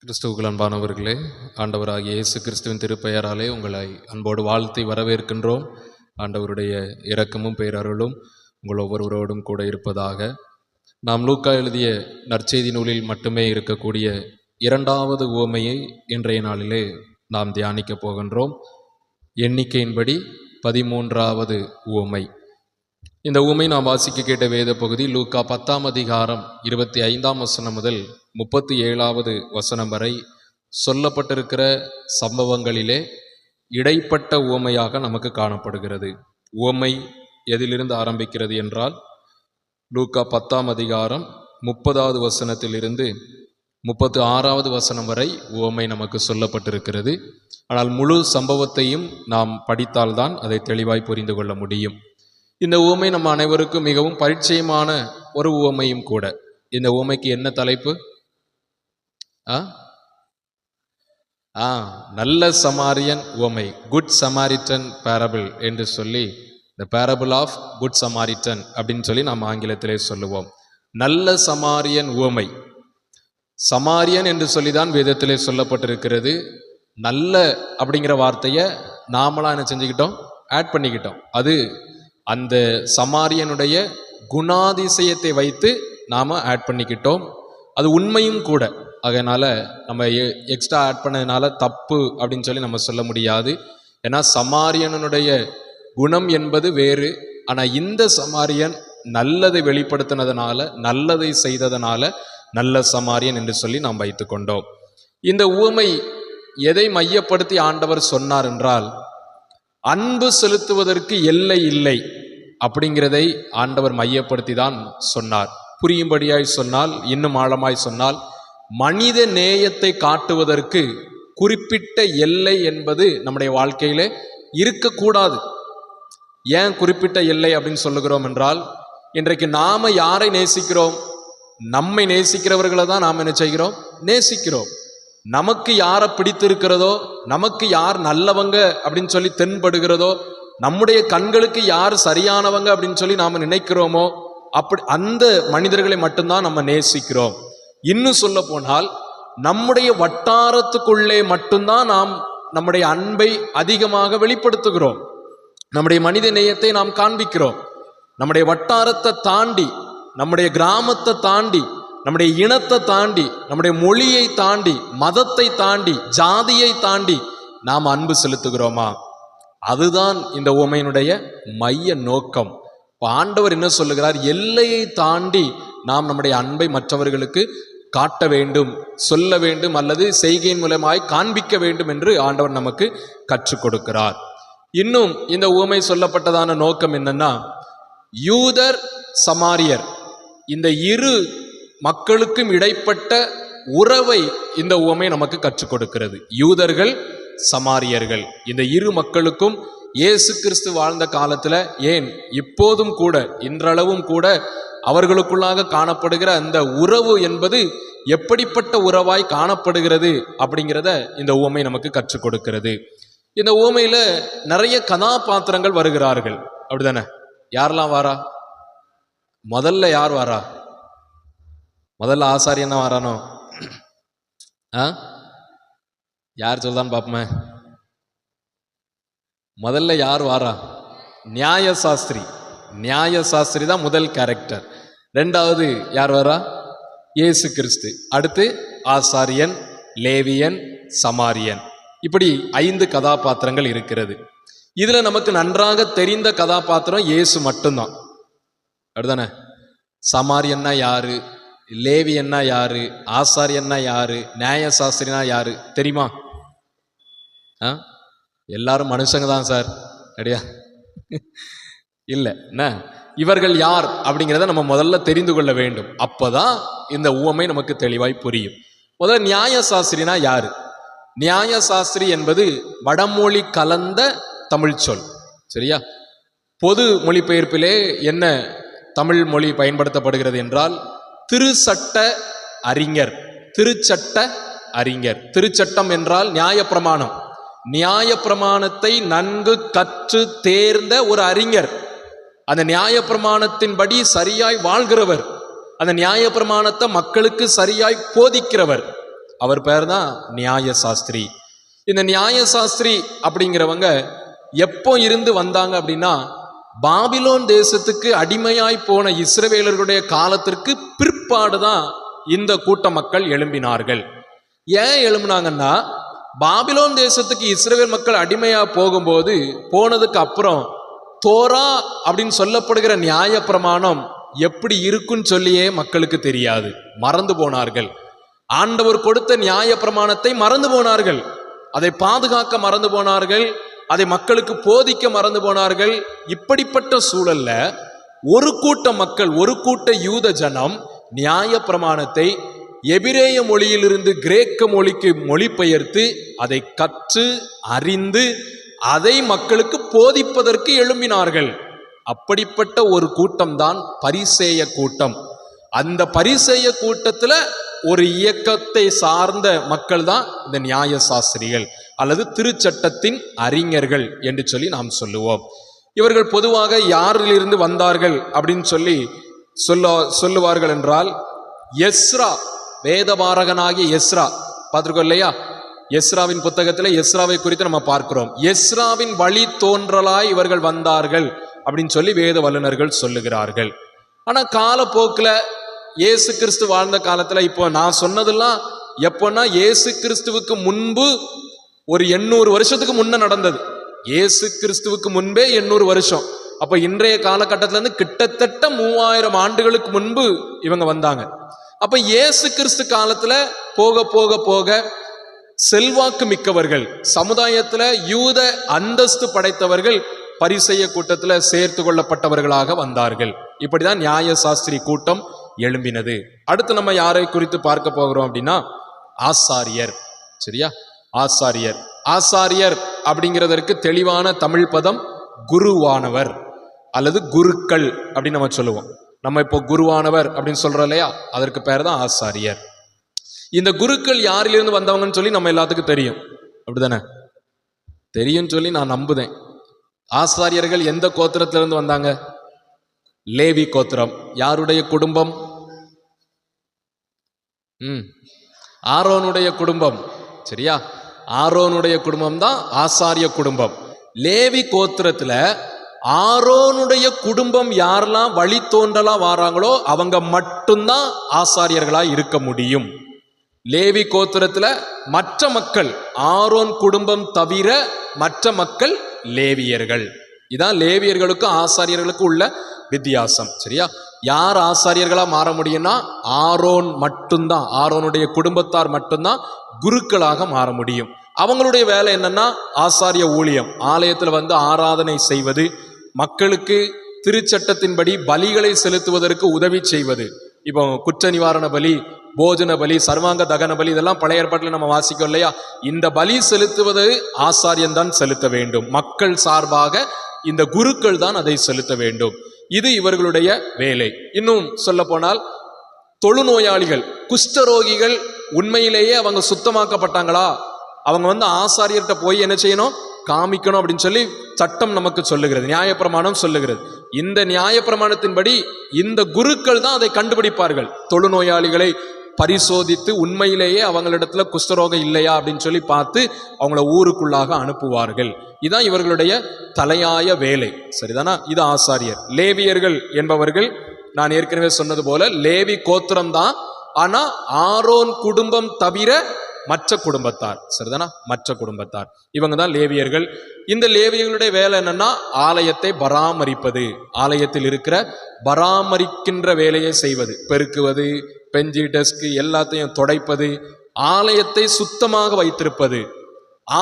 கிறிஸ்துவுக்குள் அன்பானவர்களே, ஆண்டவராகிய இயேசு கிறிஸ்துவின் திருப்பெயராலே உங்களை அன்போடு வாழ்த்தி வரவேற்கின்றோம். ஆண்டவருடைய இரக்கமும் பேரருளும் உங்கள் ஒவ்வொருவரோடும் கூட இருப்பதாக. நாம் லூக்கா எழுதிய நற்செய்தி நூலில் மட்டுமே இருக்கக்கூடிய இரண்டாவது உவமையை இன்றைய நாளிலே நாம் தியானிக்க போகின்றோம். எண்ணிக்கையின்படி 13வது உவமை. இந்த உவமை நாம் வாசிக்க கேட்ட வேத பகுதி லூக்கா 10ஆம் அதிகாரம் 25ஆம் வசனம் முதல் 37வது வசனம் வரை சொல்லப்பட்டிருக்கிற சம்பவங்களிலே இடைப்பட்ட உவமையாக நமக்கு காணப்படுகிறது. உவமை எதிலிருந்து ஆரம்பிக்கிறது என்றால், லூக்கா 10ஆம் அதிகாரம் 30வது வசனத்திலிருந்து 36வது வசனம் வரை உவமை நமக்கு சொல்லப்பட்டிருக்கிறது. ஆனால் முழு சம்பவத்தையும் நாம் படித்தால்தான் அதை தெளிவாய் புரிந்து கொள்ள முடியும். இந்த உவமை நம்ம அனைவருக்கும் மிகவும் பரிச்சயமான ஒரு உவமையும் கூட. இந்த உவமைக்கு என்ன தலைப்பு? நல்ல சமாரியன் உவமை, குட் சமாரிட்டன் பேரபிள் என்று சொல்லி, the parable of good Samaritan அப்படின்னு சொல்லி நாம் ஆங்கிலத்திலே சொல்லுவோம். நல்ல சமாரியன் உவமை. சமாரியன் என்று சொல்லிதான் வேதத்திலே சொல்லப்பட்டிருக்கிறது. நல்ல அப்படிங்கிற வார்த்தையை நாமளா என்ன செஞ்சுக்கிட்டோம்? ஆட் பண்ணிக்கிட்டோம். அது அந்த சமாரியனுடைய குணாதிசயத்தை வைத்து நாம் ஆட் பண்ணிக்கிட்டோம். அது உண்மையும் கூட. அதனால் நம்ம எக்ஸ்ட்ரா ஆட் பண்ணதுனால தப்பு அப்படின்னு சொல்லி நம்ம சொல்ல முடியாது. ஏன்னா சமாரியனுடைய குணம் என்பது வேறு. ஆனால் இந்த சமாரியன் நல்லதை வெளிப்படுத்தினதுனால, நல்லதை செய்ததனால நல்ல சமாரியன் என்று சொல்லி நாம் வைத்து கொண்டோம். இந்த உவமை எதை மையப்படுத்தி ஆண்டவர் சொன்னார் என்றால், அன்பு செலுத்துவதற்கு எல்லை இல்லை அப்படிங்கிறதை ஆண்டவர் மையப்படுத்தி தான் சொன்னார். புரியும்படியாய் சொன்னால், இன்னும் ஆழமாய் சொன்னால், மனித நேயத்தை காட்டுவதற்கு குறிப்பிட்ட எல்லை என்பது நம்முடைய வாழ்க்கையிலே இருக்கக்கூடாது. ஏன் குறிப்பிட்ட எல்லை அப்படின்னு சொல்லுகிறோம் என்றால், இன்றைக்கு நாம யாரை நேசிக்கிறோம்? நம்மை நேசிக்கிறவர்களை தான் நாம் என்ன செய்கிறோம்? நேசிக்கிறோம். நமக்கு யாரை பிடித்திருக்கிறதோ, நமக்கு யார் நல்லவங்க அப்படின்னு சொல்லி தென்படுகிறதோ, நம்முடைய கண்களுக்கு யார் சரியானவங்க அப்படின்னு சொல்லி நாம நினைக்கிறோமோ, அப்படி அந்த மனிதர்களை மட்டும்தான் நம்ம நேசிக்கிறோம். இன்னும் சொல்ல போனால், நம்முடைய வட்டாரத்துக்குள்ளே மட்டும்தான் நாம் நம்முடைய அன்பை அதிகமாக வெளிப்படுத்துகிறோம். நம்முடைய மனித நேயத்தை நாம் காண்பிக்கிறோம். நம்முடைய வட்டாரத்தை தாண்டி, நம்முடைய கிராமத்தை தாண்டி, நம்முடைய இனத்தை தாண்டி, நம்முடைய மொழியை தாண்டி, மதத்தை தாண்டி, ஜாதியை தாண்டி நாம் அன்பு செலுத்துகிறோமா? அதுதான் இந்த உவமையினுடைய மைய நோக்கம். இப்போ ஆண்டவர் என்ன சொல்லுகிறார்? எல்லையை தாண்டி நாம் நம்முடைய அன்பை மற்றவர்களுக்கு காட்ட வேண்டும், சொல்ல வேண்டும், அல்லது செய்கையின் மூலமாய் காண்பிக்க வேண்டும் என்று ஆண்டவர் நமக்கு கற்றுக் கொடுக்கிறார். இன்னும் இந்த உவமை சொல்லப்பட்டதான நோக்கம் என்னன்னா, யூதர் சமாரியர் இந்த இரு மக்களுக்கும் இடைப்பட்ட உறவை இந்த உவமை நமக்கு கற்றுக் கொடுக்கிறது. யூதர்கள், சமாரியர்கள், இந்த இரு மக்களுக்கும் இயேசு கிறிஸ்து வாழ்ந்த காலத்துல, ஏன் இப்போதும் கூட, இன்றளவும் கூட அவர்களுக்குள்ளாக காணப்படுகிற அந்த உறவு என்பது எப்படிப்பட்ட உறவாய் காணப்படுகிறது அப்படிங்கிறத இந்த உவமை நமக்கு கற்றுக் கொடுக்கிறது. இந்த உவமையில நிறைய கதாபாத்திரங்கள் வருகிறார்கள், அப்படிதானே? யாரெல்லாம் வாரா? முதல்ல யார் வாரா? முதல்ல ஆசாரியன் தான் வாரானோ? யார் சொல்றான்னு பாப்போமே. முதல்ல யார் வாரா? நியாயசாஸ்திரி. நியாயசாஸ்திரி தான் முதல் கேரக்டர். ரெண்டாவது யார் வாரா? இயேசு கிறிஸ்து. அடுத்து ஆசாரியன், லேவியன், சமாரியன். இப்படி 5 கதாபாத்திரங்கள் இருக்கிறது. இதுல நமக்கு நன்றாக தெரிந்த கதாபாத்திரம் இயேசு மட்டும்தான், அப்படிதானே? சமாரியன்னா யாரு? லேவியன்னா யாரு? ஆசாரியன்னா யாரு? நியாயசாஸ்திரினா யாரு தெரியுமா? எல்லாரும் மனுஷங்க தான் சார், அப்படியா? இல்லை, என்ன இவர்கள் யார் அப்படிங்கிறத நம்ம முதல்ல தெரிந்து கொள்ள வேண்டும். அப்பதான் இந்த உவமை நமக்கு தெளிவாய் புரியும். முதல்ல நியாயசாஸ்திரினா யாரு? நியாயசாஸ்திரி என்பது வடமொழி கலந்த தமிழ் சொல், சரியா? பொது மொழிபெயர்ப்பிலே என்ன தமிழ் மொழி பயன்படுத்தப்படுகிறது என்றால், திருச்சட்ட அறிஞர். திருச்சட்ட அறிஞர். திருச்சட்டம் என்றால் நியாயப்பிரமாணம். நியாயப்பிரமாணத்தை நன்கு கற்று தேர்ந்த ஒரு அறிஞர், அந்த நியாயப்பிரமாணத்தின்படி சரியாய் வாழ்கிறவர், அந்த நியாயப்பிரமாணத்தை மக்களுக்கு சரியாய் போதிக்கிறவர். அவர் பேர் தான் நியாய சாஸ்திரி. இந்த நியாய சாஸ்திரி அப்படிங்கிறவங்க எப்போ இருந்து வந்தாங்க அப்படின்னா, பாபிலோன் தேசத்துக்கு அடிமையாய் போன இஸ்ரவேலர்களுடைய காலத்திற்கு பிற்பாடுதான் இந்த கூட்ட மக்கள் எழும்பினார்கள். ஏன் எழும்பினாங்கன்னா, பாபிலோன் தேசத்துக்கு இஸ்ரவேல் மக்கள் அடிமையா போனதுக்கு அப்புறம் தோரா அப்படின்னு சொல்லப்படுகிற நியாய பிரமாணம் எப்படி இருக்குன்னு சொல்லியே மக்களுக்கு தெரியாது, மறந்து போனார்கள். ஆண்டவர் கொடுத்த நியாய பிரமாணத்தை மறந்து போனார்கள், அதை பாதுகாக்க மறந்து போனார்கள், அதை மக்களுக்கு போதிக்க மறந்து போனார்கள். இப்படிப்பட்ட சூழல்ல ஒரு கூட்ட மக்கள், ஒரு கூட்ட யூத ஜனம் நியாய பிரமாணத்தை எபிரேய மொழியிலிருந்து கிரேக்க மொழிக்கு மொழிபெயர்த்து அதை கற்று அறிந்து அதை மக்களுக்கு போதிப்பதற்கு எழும்பினார்கள். அப்படிப்பட்ட ஒரு கூட்டம் தான் பரிசேய கூட்டம். அந்த பரிசேய கூட்டத்துல ஒரு இயக்கத்தை சார்ந்த மக்கள் தான் இந்த நியாய சாஸ்திரிகள் அல்லது திருச்சட்டத்தின் அறிஞர்கள் என்று சொல்லி நாம் சொல்லுவோம். இவர்கள் பொதுவாக யாரிலிருந்து வந்தார்கள் அப்படின்னு சொல்லி சொல்லுவார்கள் என்றால், எஸ்ரா, வேதபாரகனாகிய எஸ்ரா பார்த்திருக்கோம் இல்லையா? எஸ்ராவின் புத்தகத்துல எஸ்ராவை குறித்து நம்ம பார்க்கிறோம். எஸ்ராவின் வழி தோன்றலாய் இவர்கள் வந்தார்கள் அப்படின்னு சொல்லி வேத வல்லுநர்கள் சொல்லுகிறார்கள். ஆனா காலப்போக்கில் இயேசு கிறிஸ்து வாழ்ந்த காலத்துல, இப்போ நான் சொன்னதெல்லாம் எப்போன்னா இயேசு கிறிஸ்துவுக்கு முன்பு ஒரு 800 வருஷத்துக்கு முன்ன நடந்தது. இயேசு கிறிஸ்துவுக்கு முன்பே 800 வருஷம். அப்ப இன்றைய காலகட்டத்தில இருந்து கிட்டத்தட்ட 3000 ஆண்டுகளுக்கு முன்பு இவங்க வந்தாங்க. அப்ப இயேசு கிறிஸ்து காலத்துல போக போக போக செல்வாக்கு மிக்கவர்கள், சமுதாயத்துல யூத அந்தஸ்து படைத்தவர்கள் பரிசேய கூட்டத்துல சேர்த்து கொள்ளப்பட்டவர்களாக வந்தார்கள். இப்படிதான் நியாய சாஸ்திரி கூட்டம் எழும்பினது. அடுத்து நம்ம யாரை குறித்து பார்க்க போகிறோம் அப்படின்னா, ஆசாரியர். சரியா? ஆசாரியர். ஆசாரியர் அப்படிங்கிறதற்கு தெளிவான தமிழ் பதம் குருவானவர் அல்லது குருக்கள் அப்படின்னு நம்ம சொல்லுவோம். நம்ம இப்போ குருவானவர் அப்படின்னு சொல்றோம் இல்லையா, அதற்கு பேர் தான் ஆசாரியர். இந்த குருக்கள் யாரிலிருந்து வந்தவங்கன்னு சொல்லி நம்ம எல்லாத்துக்கும் தெரியும், அப்படிதானே? தெரியும் சொல்லி நான் நம்புதேன். ஆசாரியர்கள் எந்த கோத்திரத்திலிருந்து வந்தாங்க? லேவி கோத்திரம். யாருடைய குடும்பம்? ஆரோனுடைய குடும்பம். சரியா? ஆரோனுடைய குடும்பம் தான் ஆசாரிய குடும்பம். லேவி கோத்திரத்துல ஆரோனுடைய குடும்பம் யாரெல்லாம் வழி தோன்றலா வாராங்களோ அவங்க மட்டும்தான் ஆசாரியர்களா இருக்க முடியும். லேவி கோத்திரத்துல மற்ற மக்கள், ஆரோன் குடும்பம் தவிர மற்ற மக்கள் லேவியர்கள். இதான் லேவியர்களுக்கும் ஆசாரியர்களுக்கும் உள்ள வித்தியாசம். சரியா? யார் ஆசாரியர்களா மாற முடியும்னா ஆரோன் மட்டும்தான், ஆரோனுடைய குடும்பத்தார் மட்டும்தான் குருக்களாக மாற முடியும். அவங்களுடைய வேலை என்னன்னா ஆசாரிய ஊழியம், ஆலயத்துல வந்து ஆராதனை செய்வது, மக்களுக்கு திருச்சட்டத்தின்படி பலிகளை செலுத்துவதற்கு உதவி செய்வது. இப்போ குற்ற நிவாரண பலி, போஜன பலி, சர்வாங்க தகன பலி, இதெல்லாம் பழைய ஏற்பாட்டில் நம்ம வாசிக்கோம் இல்லையா? இந்த பலி செலுத்துவது ஆசாரியன் தான் செலுத்த வேண்டும். மக்கள் சார்பாக இந்த குருக்கள் தான் அதை செலுத்த வேண்டும். இது இவர்களுடைய வேலை. இன்னும் சொல்ல போனால் தொழுநோயாளிகள், குஷ்டரோகிகள் உண்மையிலேயே அவங்க சுத்தமாக்கப்பட்டாங்களா, அவங்க வந்து ஆசாரியர்கிட்ட போய் என்ன செய்யணும், காமிக்கணும் அப்படின்னு சொல்லி சட்டம் நமக்கு சொல்லுகிறது, நியாயப்பிரமாணம் சொல்லுகிறது. இந்த நியாயப்பிரமாணத்தின்படி இந்த குருக்கள் தான் அதை கண்டுபிடிப்பார்கள். தொழுநோயாளிகளை பரிசோதித்து உண்மையிலேயே அவங்களிடத்துல குஷ்டரோகம் இல்லையா அப்படின்னு சொல்லி பார்த்து அவங்கள ஊருக்குள்ளாக அனுப்புவார்கள். இதுதான் இவர்களுடைய தலையாய வேலை. சரிதானா? இது ஆசாரியர். லேவியர்கள் என்பவர்கள் நான் ஏற்கனவே சொன்னது போல லேவி கோத்திரம் தான், ஆனா ஆரோன் குடும்பம் தவிர மற்ற குடும்பத்தார். சரிதானா? மற்ற குடும்பத்தார் இவங்க தான் லேவியர்கள். இந்த லேவியர்களுடைய வேலை என்னன்னா ஆலயத்தை பராமரிப்பது, ஆலயத்தில் இருக்கிற பராமரிக்கின்ற வேலையை செய்வது, பெருக்குவது, பெஞ்சி டெஸ்க் எல்லாத்தையும் துடைப்பது, ஆலயத்தை சுத்தமாக வைத்திருப்பது,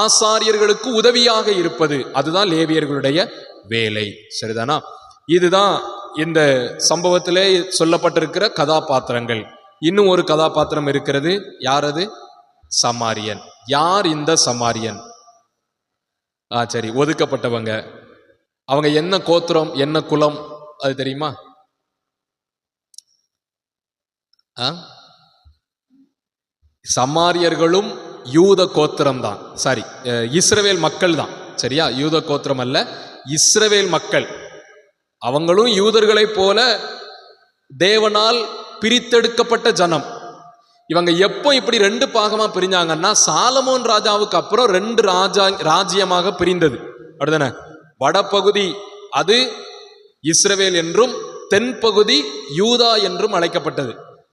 ஆசாரியர்களுக்கு உதவியாக இருப்பது, அதுதான் லேவியர்களுடைய வேலை. சரிதானா? இதுதான் இந்த சம்பவத்திலே சொல்லப்பட்டிருக்கிற கதாபாத்திரங்கள். இன்னும் ஒரு கதாபாத்திரம் இருக்கிறது. யார் அது? சமாரியன். யார் இந்த சமாரியன்? சரி, ஒதுக்கப்பட்டவங்க. அவங்க என்ன கோத்திரம், என்ன குலம், அது தெரியுமா? சமாரியர்களும் யூத கோத்திரம் தான். சாரி, இஸ்ரவேல் மக்கள் தான். சரியா? யூத கோத்திரம் அல்ல, இஸ்ரவேல் மக்கள். அவங்களும் யூதர்களை போல தேவனால் பிரித்தெடுக்கப்பட்ட ஜனம். இவங்க எப்போ இப்படி ரெண்டு பாகமா பிரிஞ்சாங்கன்னா சாலமோன் ராஜாவுக்கு அப்புறம் ரெண்டு ராஜ்யமாக பிரிந்தது. அப்படிதானே? வடபகுதி அது இஸ்ரவேல் என்றும் தென்பகுதி யூதா என்றும் அழைக்கப்பட்டது.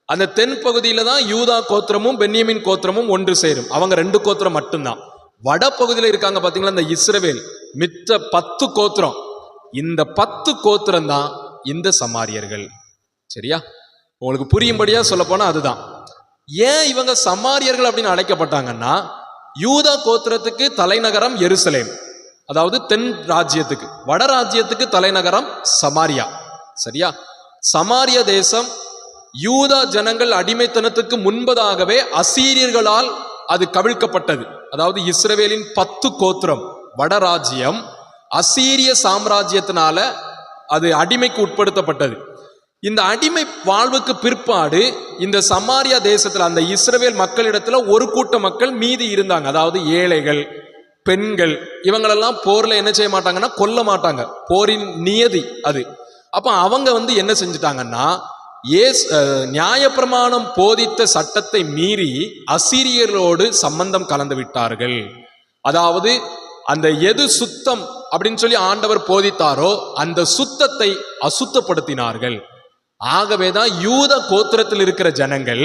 அந்த தென் பகுதியில தான் யூதா கோத்திரமும் பென்யமின் கோத்திரமும் ஒன்று சேரும். அவங்க ரெண்டு கோத்திரம் மட்டும்தான். வட பகுதியில் இருக்காங்க பாத்தீங்களா இந்த இஸ்ரவேல், மித்த 10 கோத்திரம். இந்த 10 கோத்திரம் தான் இந்த சமாரியர்கள். சரியா? உங்களுக்கு புரியும்படியா சொல்ல போனா அதுதான். ஏன் இவங்க சமாரியர்கள் அப்படின்னு அழைக்கப்பட்டாங்கன்னா, யூதா கோத்திரத்துக்கு தலைநகரம் எருசலேம், அதாவது தென் ராஜ்யத்துக்கு. வட ராஜ்யத்துக்கு தலைநகரம் சமாரியா. சரியா? சமாரிய தேசம் யூதா ஜனங்கள் அடிமைத்தனத்துக்கு முன்பதாகவே அசீரியர்களால் அது கவிழ்க்கப்பட்டது. அதாவது இஸ்ரவேலின் 10 கோத்திரம் வடராஜ்யம் அசீரிய சாம்ராஜ்யத்தினால அது அடிமைக்கு உட்படுத்தப்பட்டது. இந்த அடிமை வாழ்வுக்கு பிற்பாடு இந்த சமாரியா தேசத்துல அந்த இஸ்ரவேல் மக்களிடத்துல ஒரு கூட்ட மக்கள் மீதி இருந்தாங்க. அதாவது ஏழைகள், பெண்கள், இவங்களெல்லாம் போர்ல என்ன செய்ய மாட்டாங்கன்னா கொல்ல மாட்டாங்க. போரின் நியதி அது. அப்ப அவங்க என்ன செஞ்சுட்டாங்கன்னா, நியாயப்பிரமாணம் போதித்த சட்டத்தை மீறி அசீரியர்களோடு சம்பந்தம் கலந்து விட்டார்கள். அதாவது அந்த எது சுத்தம் அப்படின்னு சொல்லி ஆண்டவர் போதித்தாரோ அந்த சுத்தத்தை அசுத்தப்படுத்தினார்கள். ஆகவேதான் யூத கோத்திரத்தில் இருக்கிற ஜனங்கள்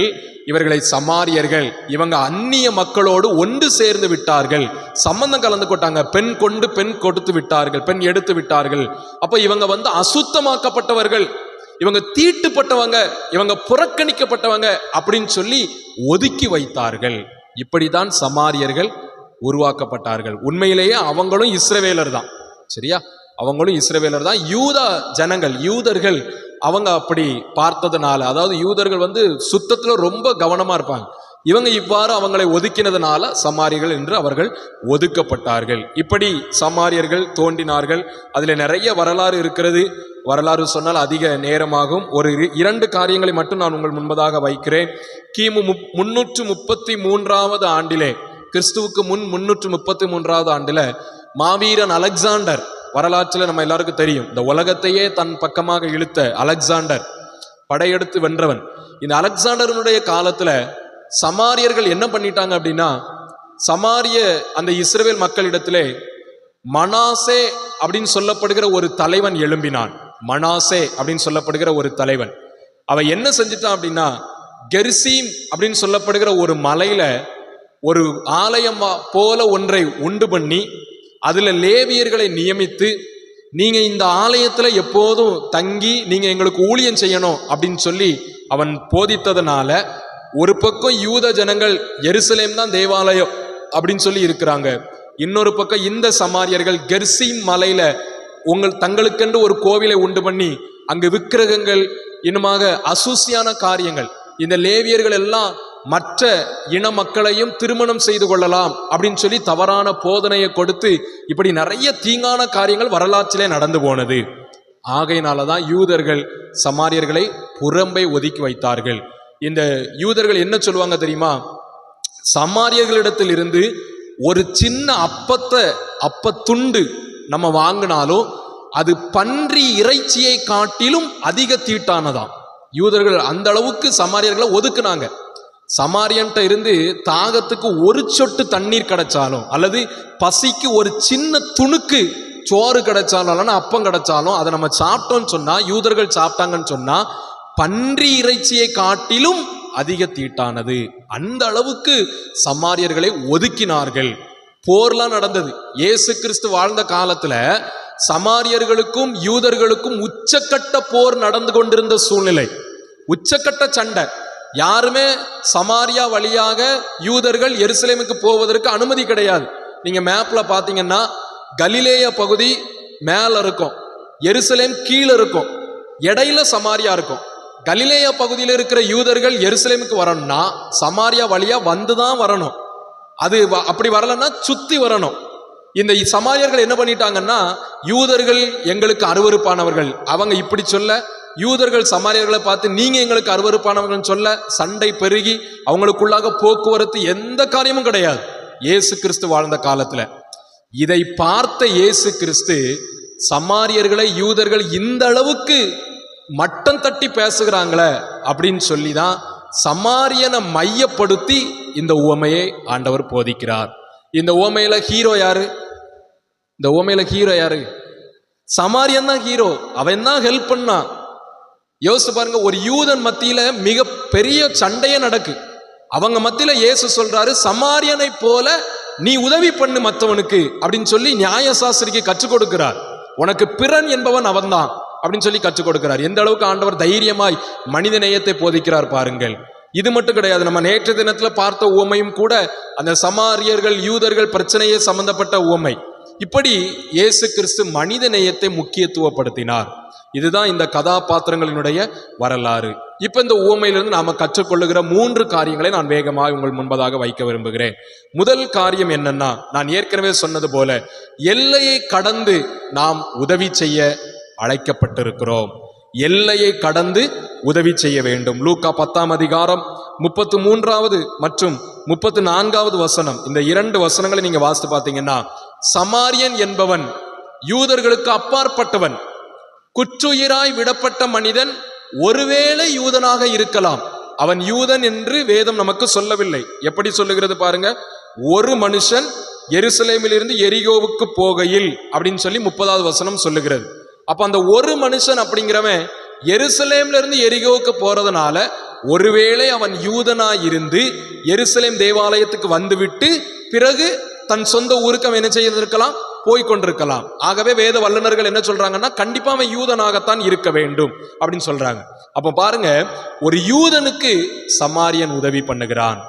இவர்களை சமாரியர்கள், இவங்க அந்நிய மக்களோடு ஒன்று சேர்ந்து விட்டார்கள், சம்பந்தம் கலந்து கொண்டாங்க. பெண் கொண்டு பெண் கொடுத்து விட்டார்கள், பெண் எடுத்து விட்டார்கள். அப்ப இவங்க அசுத்தமாக்கப்பட்டவர்கள், இவங்க தீட்டுப்பட்டவங்க, இவங்க புறக்கணிக்கப்பட்டவங்க அப்படின்னு சொல்லி ஒதுக்கி வைத்தார்கள். இப்படிதான் சமாரியர்கள் உருவாக்கப்பட்டார்கள். உண்மையிலேயே அவங்களும் இஸ்ரவேலர் தான். சரியா? அவங்களும் இஸ்ரவேலர் தான். யூதா ஜனங்கள், யூதர்கள் அவங்க அப்படி பார்த்ததுனால, அதாவது யூதர்கள் சுத்தத்துல ரொம்ப கவனமா இருப்பாங்க. இவங்க இவ்வாறு அவங்களை ஒதுக்கினதுனால சமாரியர்கள் என்று அவர்கள் ஒதுக்கப்பட்டார்கள். இப்படி சமாரியர்கள் தோன்றினார்கள். அதுல நிறைய வரலாறு இருக்கிறது. வரலாறு சொன்னால் அதிக நேரமாகும். ஒரு 2 காரியங்களை மட்டும் நான் உங்கள் முன்பதாக வைக்கிறேன். கிமு 333 ஆண்டிலே, கிறிஸ்துவுக்கு முன் 333 ஆண்டில மாவீரன் அலெக்சாண்டர், வரலாற்றில் நம்ம எல்லாருக்கும் தெரியும், இந்த உலகத்தையே தன் பக்கமாக இழுத்த அலெக்சாண்டர், படையெடுத்து வென்றவன். இந்த அலெக்சாண்டருடைய காலத்துல சமாரியர்கள் என்ன பண்ணிட்டாங்க அப்படின்னா, சமாரிய அந்த இஸ்ரவேல் மக்களிடத்திலே மனாசே அப்படின்னு சொல்லப்படுகிற ஒரு தலைவன் எழும்பினான். மனாசே அப்படின்னு சொல்லப்படுகிற ஒரு தலைவன் அவன் என்ன செஞ்சிட்டான் அப்படின்னா, கெர்சீம் அப்படின்னு சொல்லப்படுகிற ஒரு மலையில ஒரு ஆலயம் போல ஒன்றை உண்டு பண்ணி அதுல லேவியர்களை நியமித்து, நீங்க இந்த ஆலயத்துல எப்போதும் தங்கி நீங்க எங்களுக்கு ஊழியம் செய்யணும் அப்படின்னு சொல்லி அவன் போதித்ததுனால, ஒரு பக்கம் யூத ஜனங்கள் எருசலேம் தான் தேவாலயம் அப்படின்னு சொல்லி இருக்கிறாங்க, இன்னொரு பக்கம் இந்த சமாரியர்கள் கெர்சீம் மலையில தங்களுக்கென்று ஒரு கோவிலை உண்டு பண்ணி அங்கு விக்கிரகங்கள், இன்னுமாக அசூசியான காரியங்கள், இந்த லேவியர்கள் எல்லாம் மற்ற இன மக்களையும் திருமணம் செய்து கொள்ளலாம் அப்படின்னு சொல்லி தவறான போதனையை கொடுத்து இப்படி நிறைய தீங்கான காரியங்கள் வரலாற்றிலே நடந்து போனது. ஆகையினாலதான் யூதர்கள் சமாரியர்களை புறம்பை ஒதுக்கி வைத்தார்கள். இந்த யூதர்கள் என்ன சொல்லுவாங்க தெரியுமா? சமாரியர்களிடத்தில் இருந்து ஒரு சின்ன அப்பத்துண்டு நம்ம வாங்கினாலும் அது பன்றி இறைச்சியை காட்டிலும் அதிக தீட்டானதாம். யூதர்கள் அந்த அளவுக்கு சமாரியர்களை ஒதுக்குனாங்க. சமாரியன்ட்ட இருந்து தாகத்துக்கு ஒரு சொட்டு தண்ணீர் கிடைச்சாலும், அல்லது பசிக்கு ஒரு சின்ன துணுக்கு சோறு கிடைச்சாலும், இல்லைன்னா அப்பம் கிடைச்சாலும் அதை நம்ம சாப்பிட்டோம்னு சொன்னா, யூதர்கள் சாப்பிட்டாங்கன்னு சொன்னா பன்றி இறைச்சியை காட்டிலும் அதிக தீட்டானது. அந்த அளவுக்கு சமாரியர்களை ஒதுக்கினார்கள். போர்லாம் நடந்தது. இயேசு கிறிஸ்து வாழ்ந்த காலத்துல சமாரியர்களுக்கும் யூதர்களுக்கும் உச்சக்கட்ட போர் நடந்து கொண்டிருந்த சூழ்நிலை, உச்சக்கட்ட சண்டை. யாருமே சமாரியா வழியாக யூதர்கள் எருசலேமுக்கு போவதற்கு அனுமதி கிடையாது. நீங்க மேப்ல பாத்தீங்கன்னா கலிலேய பகுதி மேல இருக்கும், எருசலேம் கீழே இருக்கும், இடையில சமாரியா இருக்கும். கலிலேய பகுதியில் இருக்கிற யூதர்கள் எருசலேமுக்கு வரணும்னா சமாரியா வழியா வந்துதான் வரணும். அது அப்படி வரலன்னா சுத்தி வரணும். இந்த சமாரியர்கள் என்ன பண்ணிட்டாங்கன்னா, யூதர்கள் எங்களுக்கு அருவருப்பானவர்கள், அவங்க இப்படி சொல்ல, யூதர்கள் சமாரியர்களை பார்த்து நீங்க எங்களுக்கு அருவருப்பானவர்கள் சொல்ல, சண்டை பெருகி அவங்களுக்குள்ளாக போக்குவரத்து எந்த காரியமும் கிடையாது இயேசு கிறிஸ்து வாழ்ந்த காலத்துல. இதை பார்த்த இயேசு கிறிஸ்து சமாரியர்களை யூதர்கள் இந்த அளவுக்கு மட்டம் தட்டி பேசுகிறாங்களே அப்படின்னு சொல்லிதான் சமாரியனை மையப்படுத்தி இந்த உவமையை ஆண்டவர் போதிக்கிறார். இந்த உவமையில ஹீரோ யாரு? இந்த உவமையில ஹீரோ யாரு? சமாரியன் தான் ஹீரோ. அவன் தான் ஹெல்ப் பண்ணா. யோசிச்சு பாருங்க, ஒரு யூதன் மத்தியில மிக பெரிய சண்டையே நடக்கு. அவங்க மத்தியில இயேசு சொல்றாரு, சமாரியனை போல நீ உதவி பண்ணு மற்றவனுக்கு அப்படின்னு சொல்லி நியாயசாஸ்திரிக்கு கற்றுக் கொடுக்கிறார். உனக்கு பிறன் என்பவன் அவன்தான் அப்படின்னு சொல்லி கற்றுக் கொடுக்கிறார். எந்த அளவுக்கு ஆண்டவர் தைரியமாய் மனித நேயத்தை போதிக்கிறார் பாருங்கள். இது மட்டும் கிடையாது, நம்ம நேற்று தினத்துல பார்த்த உவமையும் கூட அந்த சமாரியர்கள் யூதர்கள் பிரச்சனையே சம்பந்தப்பட்ட உவமை. இப்படி இயேசு கிறிஸ்து மனித நேயத்தை முக்கியத்துவப்படுத்தினார். இதுதான் இந்த கதாபாத்திரங்களினுடைய வரலாறு. இப்ப இந்த உவமையிலிருந்து நாம கற்றுக்கொள்ளுகிற 3 காரியங்களை நான் வேகமாக உங்கள் முன்பதாக வைக்க விரும்புகிறேன். முதல் காரியம் என்னன்னா, நான் ஏற்கனவே சொன்னது போல எல்லையை கடந்து நாம் உதவி செய்ய அழைக்கப்பட்டிருக்கிறோம். எல்லையை கடந்து உதவி செய்ய வேண்டும். லூக்கா 10ஆம் அதிகாரம் 33வது மற்றும் 34வது வசனம், இந்த 2 வசனங்களை நீங்க வாசித்து பார்த்தீங்கன்னா, சமாரியன் என்பவன் யூதர்களுக்கு அப்பாற்பட்டவன், குற்றுயிராய் விடப்பட்ட மனிதன். ஒருவேளை யூதனாக இருக்கலாம், அவன் யூதன் என்று வேதம் நமக்கு சொல்லவில்லை. எப்படி சொல்லுகிறது பாருங்க, ஒரு மனுஷன் எருசலேமில் இருந்து எரிகோவுக்கு போகையில் அப்படின்னு சொல்லி 30வது வசனம் சொல்லுகிறது. அப்ப அந்த ஒரு மனுஷன் அப்படிங்கிறவன் எருசலேம்ல இருந்து எரிகோவுக்கு போறதுனால ஒருவேளை அவன் யூதனாய் இருந்து எருசலேம் தேவாலயத்துக்கு வந்துவிட்டு பிறகு தன் சொந்த ஊருக்கு அவன் என்ன செய்திருக்கலாம், போய்கொண்டிருக்கலாம். ஆகவே வேத வல்லுநர்கள் என்ன சொல்றாங்கன்னா, கண்டிப்பா அவன் யூதனாகத்தான் இருக்க வேண்டும் அப்படின்னு சொல்றாங்க. அப்ப பாருங்க, ஒரு யூதனுக்கு சமாரியன் உதவி பண்ணுகிறான்.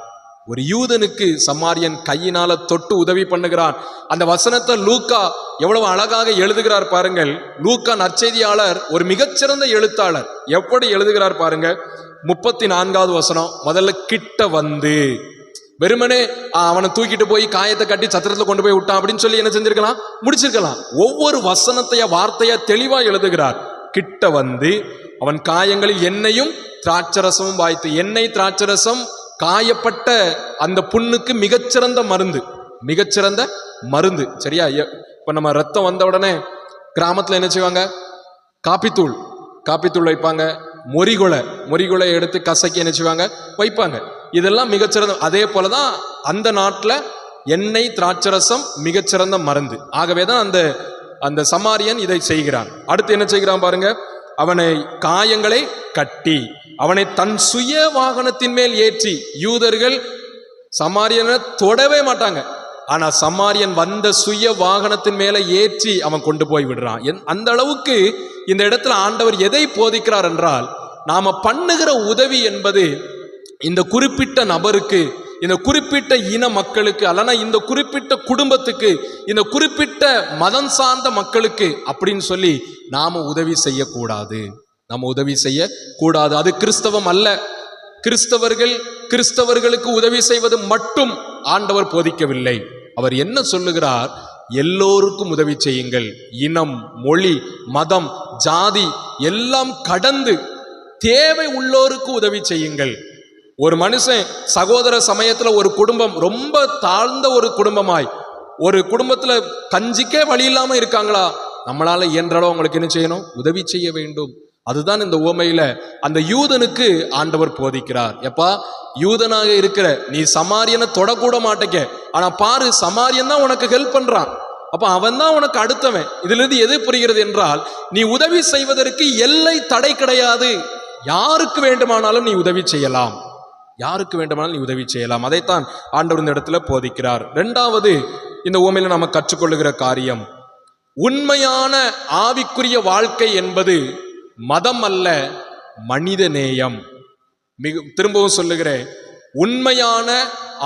ஒரு யூதனுக்கு சமாரியன் கையினால தொட்டு உதவி பண்ணுகிறான். அந்த வசனத்தை லூக்கா எவ்வளவு அழகாக எழுதுகிறார் பாருங்கள். லூக்கா நற்செய்தியாளர் ஒரு மிகச்சிறந்த எழுத்தாளர். எப்படி எழுதுகிறார் பாருங்க. 34வது வசனம், முதல்ல கிட்ட வந்து, வெறுமனே அவனை தூக்கிட்டு போய் காயத்தை கட்டி சத்திரத்துல கொண்டு போய் விட்டான் அப்படின்னு சொல்லி என்ன செஞ்சிருக்கலாம், முடிச்சிருக்கலாம். ஒவ்வொரு வசனத்தைய வார்த்தையா தெளிவா எழுதுகிறார். கிட்ட வந்து அவன் காயங்களில் எண்ணெயும் திராட்சரசமும் வாய்த்து. எண்ணெய் திராட்சரசம் காயப்பட்ட அந்த புண்ணுக்கு மிகச்சிறந்த மருந்து, மிகச்சிறந்த மருந்து. சரியா? இப்ப நம்ம ரத்தம் வந்த உடனே கிராமத்துல என்ன செய்வாங்க, காப்பித்தூள் வைப்பாங்க. மொரிகுலை எடுத்து கசக்கி என்ன செய்வாங்க, வைப்பாங்க. இதெல்லாம் மிகச்சிறந்த. அதே போலதான் அந்த நாட்டுல எண்ணெய் திராட்சரசம் மிகச்சிறந்த மருந்து. ஆகவேதான் அந்த சமாரியன் இதை செய்கிறான். அடுத்து என்ன செய்கிறான் பாருங்க, அவனை காயங்களை கட்டி அவனை தன் சுய வாகனத்தின் மேல் ஏற்றி. யூதர்கள் சமாரியனை தொடவே மாட்டாங்க, ஆனா சமாரியன் வந்த சுய வாகனத்தின் மேல ஏற்றி அவன் கொண்டு போய் விடுறான். அந்த அளவுக்கு இந்த இடத்துல ஆண்டவர் எதை போதிக்கிறார் என்றால், நாம பண்ணுகிற உதவி என்பது இந்த குறிப்பிட்ட நபருக்கு, இந்த குறிப்பிட்ட இன மக்களுக்கு, அல்லனா இந்த குறிப்பிட்ட குடும்பத்துக்கு, இந்த குறிப்பிட்ட மதம் சார்ந்த மக்களுக்கு அப்படின்னு சொல்லி நாம உதவி செய்யக்கூடாது. அது கிறிஸ்தவம் அல்ல. கிறிஸ்தவர்களுக்கு உதவி செய்வது மட்டும் ஆண்டவர் போதிக்கவில்லை. அவர் என்ன சொல்லுகிறார், எல்லோருக்கும் உதவி செய்யுங்கள். இனம், மொழி, மதம், ஜாதி எல்லாம் கடந்து தேவை உள்ளோருக்கு உதவி செய்யுங்கள். ஒரு மனுஷன் சகோதர சமயத்துல ஒரு குடும்பம் ரொம்ப தாழ்ந்த ஒரு குடும்பமாய், ஒரு குடும்பத்துல கஞ்சிக்கே வழி இல்லாம இருக்காங்களா, நம்மளால இயன்றளவு அவங்களுக்கு என்ன செய்யணும், உதவி செய்ய வேண்டும். அதுதான் இந்த உவமையில அந்த யூதனுக்கு ஆண்டவர் போதிக்கிறார். எப்பா, யூதனாக இருக்கிற நீ சமாரியனை தொடக்கூட மாட்டேங்க, ஆனா பாரு சமாரியன் தான் உனக்கு ஹெல்ப் பண்றான். அப்ப அவன் தான் உனக்கு அடுத்தவன். இதுல இருந்து எது புரிகிறது என்றால், நீ உதவி செய்வதற்கு எல்லை தடை கிடையாது. யாருக்கு வேண்டுமானாலும் நீ உதவி செய்யலாம். அதைத்தான் ஆண்டவர் இந்த இடத்துல போதிக்கிறார். 2வது இந்த உவமையில நாம கற்றுக்கொள்ளுகிற காரியம், உண்மையான ஆவிக்குரிய வாழ்க்கை என்பது மதம் அல்ல, மனித நேயம். திரும்பவும் சொல்லுகிறேன், உண்மையான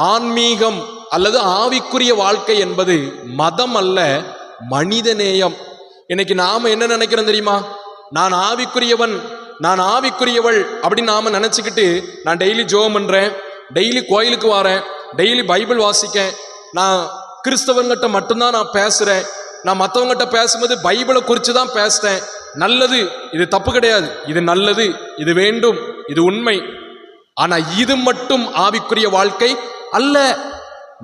ஆன்மீகம் அல்லது ஆவிக்குரிய வாழ்க்கை என்பது மதம் அல்ல, மனித நேயம். இன்னைக்கு நாம என்ன நினைக்கிறோம் தெரியுமா, நான் ஆவிக்குரியவன், நான் ஆவிக்குரியவள் அப்படின்னு நாம நினைச்சுக்கிட்டு, நான் டெய்லி ஜெபம் பண்றேன், டெய்லி கோயிலுக்கு வரேன், டெய்லி பைபிள் வாசிக்கேன், நான் கிறிஸ்தவங்கிட்ட மட்டும்தான் நான் பேசுறேன், நான் மற்றவங்கிட்ட பேசும்போது பைபிளை குறித்து தான் பேசுறேன், நல்லது, இது தப்பு கிடையாது, இது நல்லது, இது வேண்டும், இது உண்மை. ஆனா இது மட்டும் ஆவிக்குரிய வாழ்க்கை அல்ல.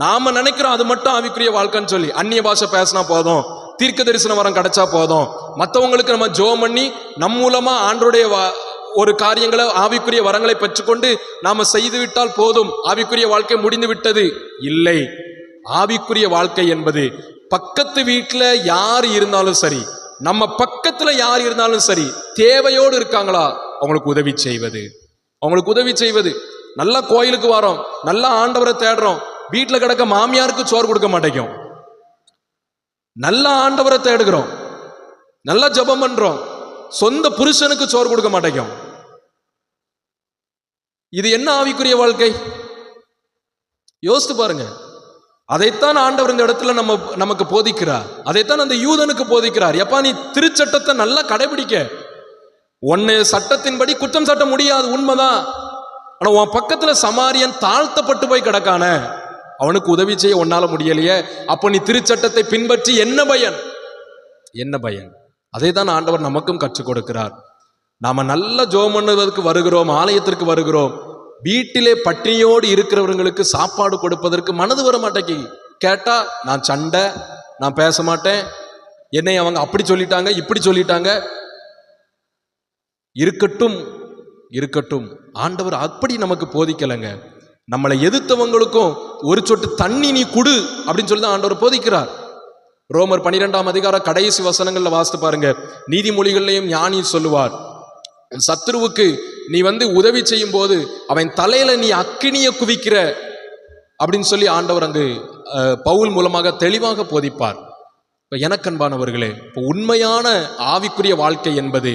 நாம நினைக்கிறோம் அது மட்டும் ஆவிக்குரிய வாழ்க்கைன்னு சொல்லி. அந்நிய பாஷை பேசினா போதும், தீர்க்க தரிசன வரம் கிடைச்சா போதும், மற்றவங்களுக்கு நம்ம ஜெபம் பண்ணி நம் மூலமா ஆண்டவருடைய ஒரு காரியங்களை ஆவிக்குரிய வரங்களை பெற்றுக்கொண்டு நாம செய்து விட்டால் போதும், ஆவிக்குரிய வாழ்க்கை முடிந்து விட்டது. இல்லை, ஆவிக்குரிய வாழ்க்கை என்பது பக்கத்து வீட்டுல யார் இருந்தாலும் சரி, நம்ம பக்கத்துல யார் இருந்தாலும் சரி, தேவையோடு இருக்காங்களா அவங்களுக்கு உதவி செய்வது, அவங்களுக்கு உதவி செய்வது. நல்லா கோயிலுக்கு வரோம், நல்லா ஆண்டவரை தேடுறோம், வீட்டுல கிடக்க மாமியாருக்கு சோறு கொடுக்க மாட்டேங்கும். நல்லா ஆண்டவரை தேடுகிறோம், நல்லா ஜெபம் பண்றோம், சொந்த புருஷனுக்கு சோறு கொடுக்க மாட்டேங்கும். இது என்ன ஆவிக்குரிய வாழ்க்கை? யோசித்து பாருங்க. அதைத்தான் ஆண்டவர் இந்த இடத்துல நமக்கு போதிக்கிறார். அதைத்தான் அந்த யூதனுக்கு போதிக்கிறார். எப்பா, நீ திருச்சட்டத்தை நல்லா கடைபிடிக்க, உன்னை சட்டத்தின்படி குற்றம் சாட்ட முடியாது, உண்மைதான். ஆனா உன் பக்கத்துல சமாரியன் தாழ்த்தப்பட்டு போய் கிடக்கான, அவனுக்கு உதவி செய்ய உன்னால முடியலையே, அப்போ நீ திருச்சட்டத்தை பின்பற்றி என்ன பயன்? என்ன பயன்? அதை தான் ஆண்டவர் நமக்கும் கற்றுக் கொடுக்கிறார். நாம நல்ல ஜெபம் பண்ணுவதற்கு வருகிறோம், ஆலயத்திற்கு வருகிறோம், வீட்டிலே பட்டினியோடு இருக்கிறவர்களுக்கு சாப்பாடு கொடுப்பதற்கு மனது வர மாட்டேங்கி. கேட்டா நான் சண்டை, நான் பேச மாட்டேன், என்னை அவங்க அப்படி சொல்லிட்டாங்க இப்படி சொல்லிட்டாங்க. இருக்கட்டும் இருக்கட்டும், ஆண்டவர் அப்படி நமக்கு போதிக்கலைங்க. நம்மளை எதிர்த்தவங்களுக்கும் ஒரு சொட்டு தண்ணி நீ குடு அப்படின்னு சொல்லி தான் ஆண்டவர் போதிக்கிறார். ரோமர் 12ஆம் அதிகாரம் கடைசி வசனங்கள்ல வாசித்து பாருங்க. நீதிமொழிகள்லையும் ஞானி சொல்லுவார், சத்துருவுக்கு நீ உதவி செய்யும் போது அவன் தலையில நீ அக்கினிய குவிக்கிற அப்படின்னு சொல்லி ஆண்டவர் அங்கு பவுல் மூலமாக தெளிவாக போதிப்பார். இப்ப எனக்கன்பானவர்களே, இப்போ உண்மையான ஆவிக்குரிய வாழ்க்கை என்பது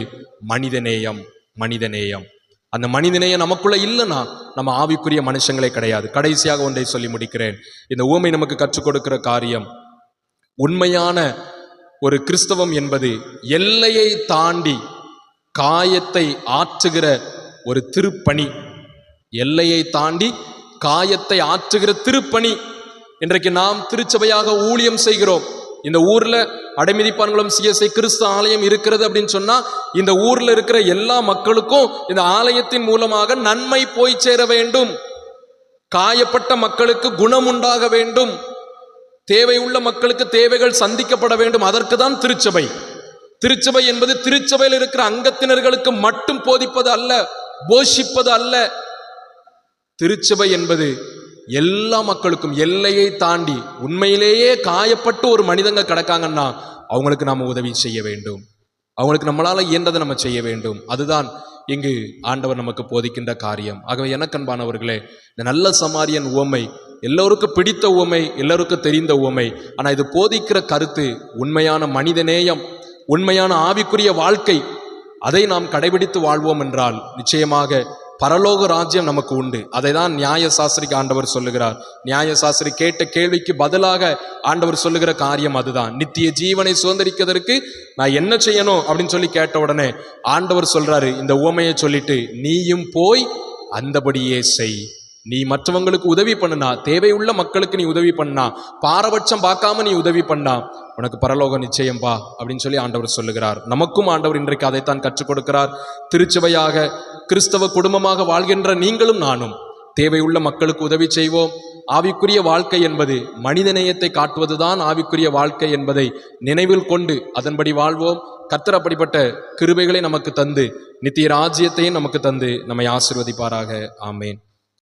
மனிதநேயம். மனிதநேயம், அந்த மனிதநேயம் நமக்குள்ள இல்லைன்னா நம்ம ஆவிக்குரிய மனுஷங்களே கிடையாது. கடைசியாக ஒன்றை சொல்லி முடிக்கிறேன். இந்த உவமை நமக்கு கற்றுக் கொடுக்கிற காரியம், உண்மையான ஒரு கிறிஸ்தவம் என்பது எல்லையை தாண்டி காயத்தை ஆற்றுகிற ஒரு திருப்பணி. எல்லையை தாண்டி காயத்தை ஆற்றுகிற திருப்பணி. இன்றைக்கு நாம் திருச்சபையாக ஊழியம் செய்கிறோம். இந்த ஊர்ல அடைமிதிப்பான்குளம் CSI கிறிஸ்து ஆலயம் இருக்கிறது அப்படின்னு சொன்னா, இந்த ஊர்ல இருக்கிற எல்லா மக்களுக்கும் இந்த ஆலயத்தின் மூலமாக நன்மை போய் சேர வேண்டும், காயப்பட்ட மக்களுக்கு குணம் உண்டாக வேண்டும், தேவை உள்ள மக்களுக்கு தேவைகள் சந்திக்கப்பட வேண்டும். அதற்கு தான் திருச்சபை. திருச்சபை என்பது திருச்சபையில் இருக்கிற அங்கத்தினர்களுக்கு மட்டும் போதிப்பது அல்ல, போஷிப்பது அல்ல. திருச்சபை என்பது எல்லா மக்களுக்கும், எல்லையை தாண்டி உண்மையிலேயே காயப்பட்டு ஒரு மனிதங்க கிடக்காங்கன்னா அவங்களுக்கு நாம உதவி செய்ய வேண்டும், அவங்களுக்கு நம்மளால இயன்றதை நம்ம செய்ய வேண்டும். அதுதான் இங்கு ஆண்டவர் நமக்கு போதிக்கின்ற காரியம். ஆகவே எனக்கன்பானவர்களே, இந்த நல்ல சமாரியன் உவமை எல்லோருக்கும் பிடித்த உவமை, எல்லோருக்கும் தெரிந்த உவமை. ஆனா இது போதிக்கிற கருத்து உண்மையான மனிதநேயம், உண்மையான ஆவிக்குரிய வாழ்க்கை. அதை நாம் கடைபிடித்து வாழ்வோம் என்றால் நிச்சயமாக பரலோக ராஜ்யம் நமக்கு உண்டு. அதை தான் நியாய சாஸ்திரிக்கு ஆண்டவர் சொல்லுகிறார். நியாய சாஸ்திரி கேட்ட கேள்விக்கு பதிலாக ஆண்டவர் சொல்லுகிற காரியம் அதுதான். நித்திய ஜீவனை சுதந்திரிக்கிறதற்கு நான் என்ன செய்யணும் அப்படின்னு சொல்லி கேட்ட உடனே ஆண்டவர் சொல்றாரு, இந்த உவமையை சொல்லிட்டு நீயும் போய் அந்தபடியே செய். நீ மற்றவங்களுக்கு உதவி பண்ணுனா, தேவையுள்ள மக்களுக்கு நீ உதவி பண்ணா, பாரபட்சம் பார்க்காம நீ உதவி பண்ணா, உனக்கு பரலோகம் நிச்சயம்பா அப்படின்னு சொல்லி ஆண்டவர் சொல்லுகிறார். நமக்கும் ஆண்டவர் இன்றைக்கு அதைத்தான் கற்றுக் கொடுக்கிறார். திருச்சபையாக கிறிஸ்தவ குடும்பமாக வாழ்கின்ற நீங்களும் நானும் தேவையுள்ள மக்களுக்கு உதவி செய்வோம். ஆவிக்குரிய வாழ்க்கை என்பது மனிதநேயத்தை காட்டுவதுதான் ஆவிக்குரிய வாழ்க்கை என்பதை நினைவில் கொண்டு அதன்படி வாழ்வோம். கர்த்தர் அப்படிப்பட்ட கிருபைகளை நமக்கு தந்து நித்திய ராஜ்யத்தையும் நமக்கு தந்து நம்மை ஆசீர்வதிப்பாராக. ஆமேன்.